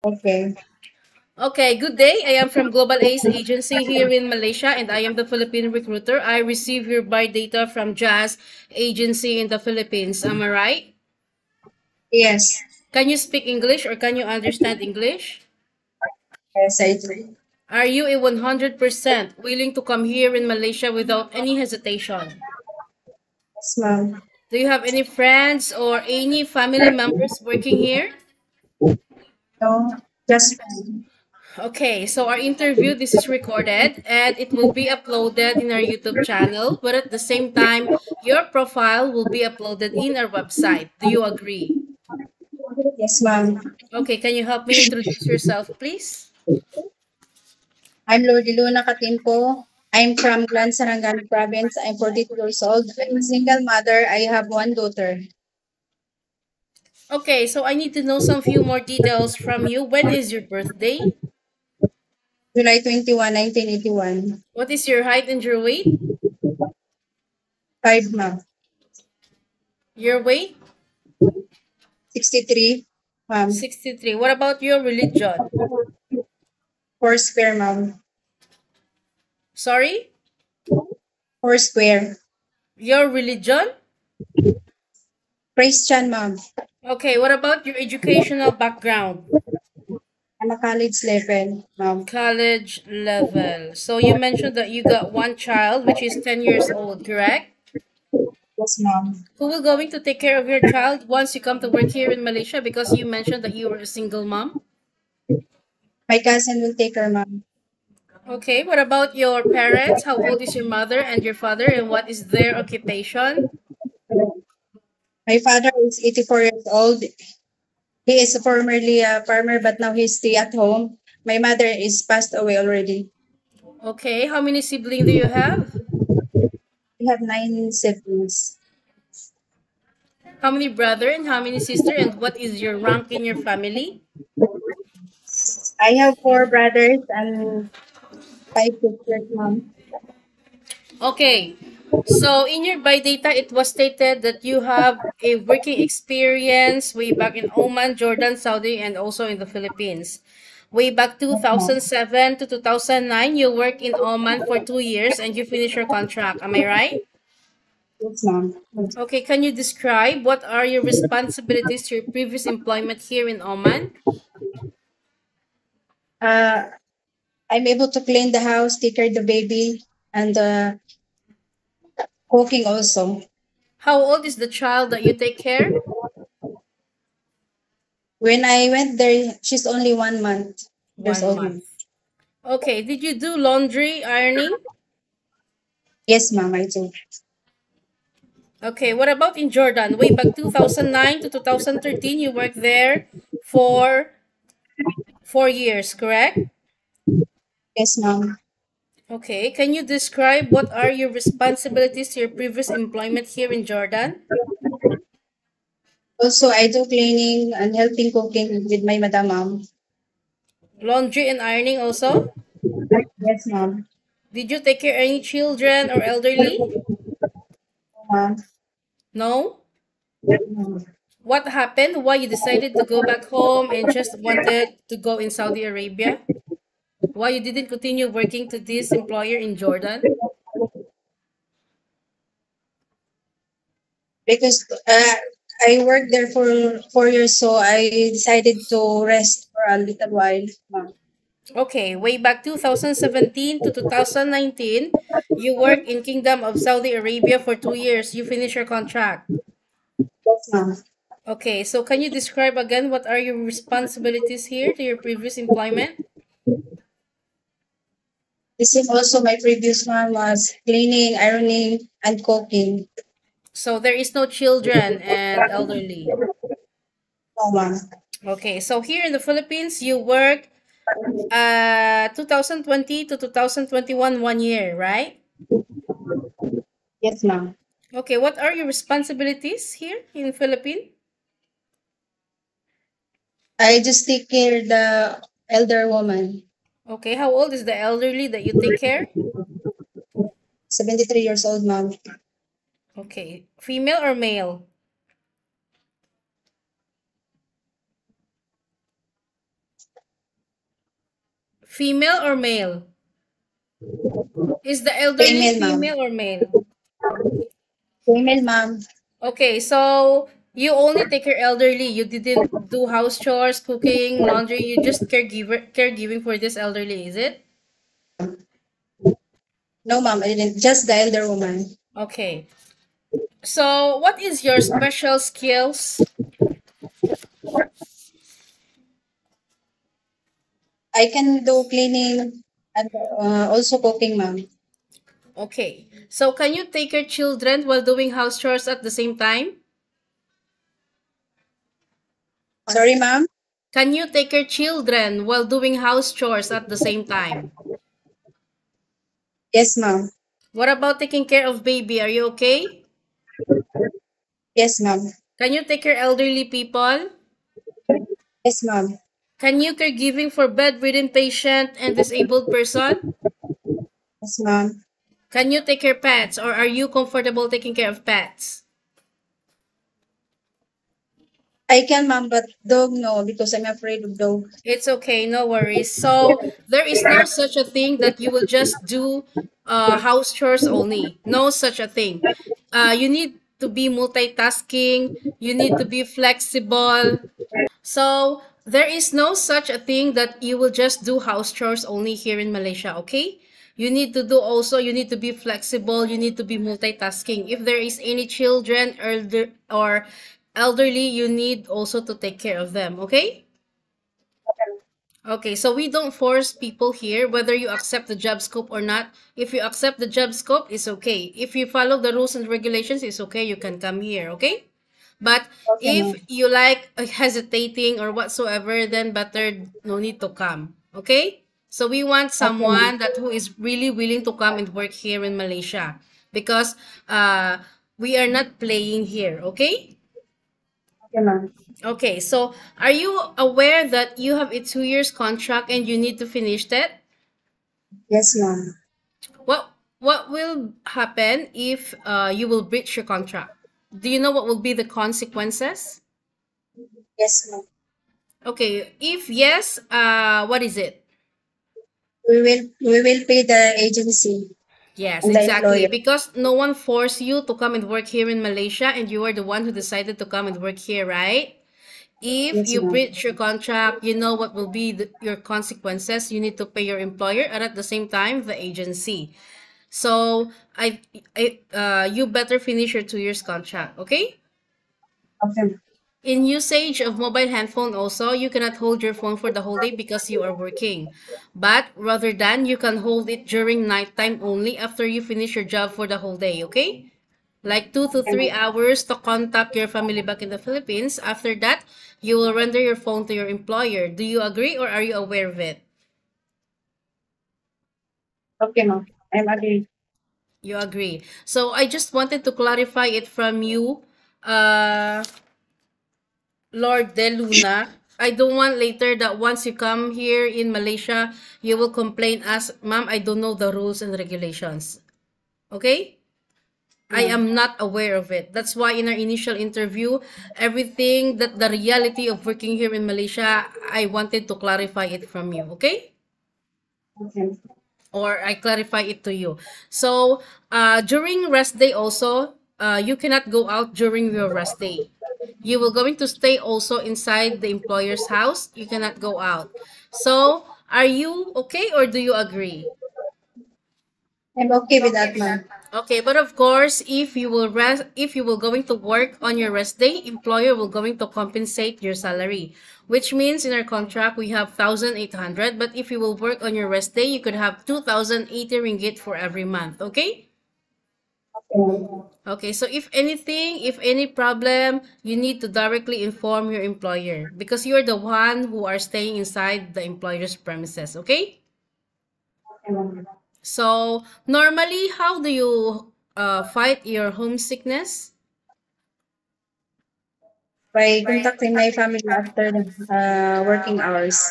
Okay. Okay, good day. I am from Global Ace Agency here in Malaysia and I am the Philippine recruiter. I receive your buy data from Jazz Agency in the Philippines. Am I right? Yes. Can you speak English or can you understand English? Yes, I do. Are you a 100% willing to come here in Malaysia without any hesitation? Yes, ma'am. Do you have any friends or any family members working here? No, just fine. Okay, so our interview, this is recorded and it will be uploaded in our YouTube channel, but at the same time, your profile will be uploaded in our website. Do you agree? Yes, ma'am. Okay, can you help me introduce yourself, please? I'm Lordy Luna Katimpo. I'm from Glan Sarangani province. I'm 42 years old. I'm a single mother. I have one daughter. Okay, so I need to know some few more details from you. When is your birthday? July 21, 1981. What is your height and your weight? 5, ma'am. Your weight? 63, ma'am. 63. What about your religion? 4 square, ma'am. Sorry? 4 square. Your religion? Christian, ma'am. Okay, what about your educational background? I'm a college level, ma'am. College level. So you mentioned that you got one child, which is 10 years old, correct? Yes, ma'am. Who will going to take care of your child once you come to work here in Malaysia? Because you mentioned that you were a single mom. My cousin will take her, ma'am. Okay, what about your parents? How old is your mother and your father, and what is their occupation? My father is 84 years old. He is formerly a farmer, but now he's stay at home. My mother is passed away already. Okay, how many siblings do you have? We have 9 siblings. How many brother and how many sister, and what is your rank in your family? I have 4 brothers and 5 sisters, mom. Okay. So in your by data, it was stated that you have a working experience way back in Oman, Jordan, Saudi, and also in the Philippines. Way back Yes, ma'am. 2007 to 2009, you worked in Oman for 2 years and you finished your contract. Am I right? Yes, ma'am. Okay, can you describe what are your responsibilities to your previous employment here in Oman? Uh, I'm able to clean the house, take care of the baby, and cooking also. How old is the child that you take care? When I went there, she's only 1 month years 1 old, ma'am. month. Okay, did you do laundry, ironing? Yes, ma'am, I do. Okay, what about in Jordan? Way back 2009 to 2013, you worked there for 4 years, correct? Yes, ma'am. Okay, can you describe what are your responsibilities to your previous employment here in Jordan? Also, I do cleaning and helping cooking with my madam, ma'am. Laundry and ironing also? Yes, ma'am. Did you take care of any children or elderly? Ma'am. No? What happened? Why you decided to go back home and just wanted to go in Saudi Arabia? Why you didn't continue working to this employer in Jordan? Because I worked there for 4 years, so I decided to rest for a little while, ma'am. Okay, way back 2017 to 2019, you worked in Kingdom of Saudi Arabia for 2 years. You finished your contract. Yes, ma'am. Okay, so can you describe again what are your responsibilities here to your previous employment? This is also my previous one was cleaning, ironing, and cooking. So there is no children and elderly. No, ma'am. Okay, so here in the Philippines, you work 2020 to 2021, 1 year, right? Yes, ma'am. Okay, what are your responsibilities here in Philippines? I just take care the elder woman, Okay, how old is the elderly that you take care? 73 years old, ma'am. Okay, female or male? Female or male? Is the elderly Female, ma'am. female or male? Female, ma'am. Okay, so you only take care elderly. You didn't do house chores, cooking, laundry. You just caregiving for this elderly, is it? No, ma'am, I didn't. Just the elder woman. Okay. So what is your special skills? I can do cleaning and also cooking, ma'am. Okay. So can you take your children while doing house chores at the same time? Sorry, ma'am. Can you take your children while doing house chores at the same time? Yes, ma'am. What about taking care of baby? Are you okay? Yes, ma'am. Can you take care elderly people? Yes, ma'am. Can you caregiving for bedridden patient and disabled person? Yes, ma'am. Can you take care pets or are you comfortable taking care of pets? I can, ma'am, but dog no, because I'm afraid of dog. It's okay, no worries. So there is no such a thing that you will just do house chores only. No such a thing. You need to be multitasking. You need to be flexible. So there is no such a thing that you will just do house chores only here in Malaysia, okay? You need to do also, you need to be flexible, you need to be multitasking. If there is any children or elderly, you need also to take care of them, okay? Okay, so we don't force people here whether you accept the job scope or not. If you accept the job scope, it's okay. If you follow the rules and regulations, it's okay. You can come here, okay? But Okay, ma'am. if you like hesitating or whatsoever, then better no need to come. Okay? So we want Okay, ma'am. someone that who is really willing to come and work here in Malaysia because we are not playing here. Okay? Okay, ma'am. Okay. So are you aware that you have a 2 years contract and you need to finish that? Yes, ma'am. What will happen if you will breach your contract? Do you know what will be the consequences? Yes, ma'am. Okay, if yes, what is it? We will pay the agency Yes, and the exactly. employer. Because no one forced you to come and work here in Malaysia and you are the one who decided to come and work here, right? If Yes, you ma'am. breach your contract, you know what will be your consequences. You need to pay your employer and at the same time the agency. So you better finish your 2 years contract, okay? Okay. In usage of mobile handphone also, you cannot hold your phone for the whole day because you are working. But rather than you can hold it during nighttime only after you finish your job for the whole day, okay? Like 2 to 3 hours to contact your family back in the Philippines. After that, you will render your phone to your employer. Do you agree or are you aware of it? Okay, ma'am. I'm agree. You agree. So I just wanted to clarify it from you, uh, Lord De Luna. I don't want later that once you come here in Malaysia, you will complain as, Ma'am, I don't know the rules and regulations. Okay? I Ma'am. am not aware of it. That's why in our initial interview, everything that the reality of working here in Malaysia, I wanted to clarify it from you. Okay? Okay. Or I clarify it to you. So, during rest day also, you cannot go out during your rest day. You will going to stay also inside the employer's house. You cannot go out. So, are you okay or do you agree? I'm okay with that, ma'am. Okay, but of course, if you will going to work on your rest day, employer will going to compensate your salary, which means in our contract we have 1,800. But if you will work on your rest day, you could have 2,080 ringgit for every month. Okay. Okay. Okay, so if anything, if any problem, you need to directly inform your employer because you're the one who are staying inside the employer's premises, okay? Okay, ma'am. So, normally, how do you fight your homesickness? By contacting my family after the working hours.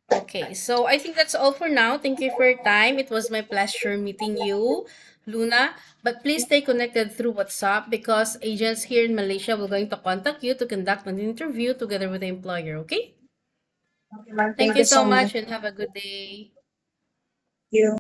Okay, so I think that's all for now. Thank you for your time. It was my pleasure meeting you, Luna. But please stay connected through WhatsApp because agents here in Malaysia will going to contact you to conduct an interview together with the employer, okay? Okay, ma'am. Thank Thank you you so so much. much and have a good day. Thank you.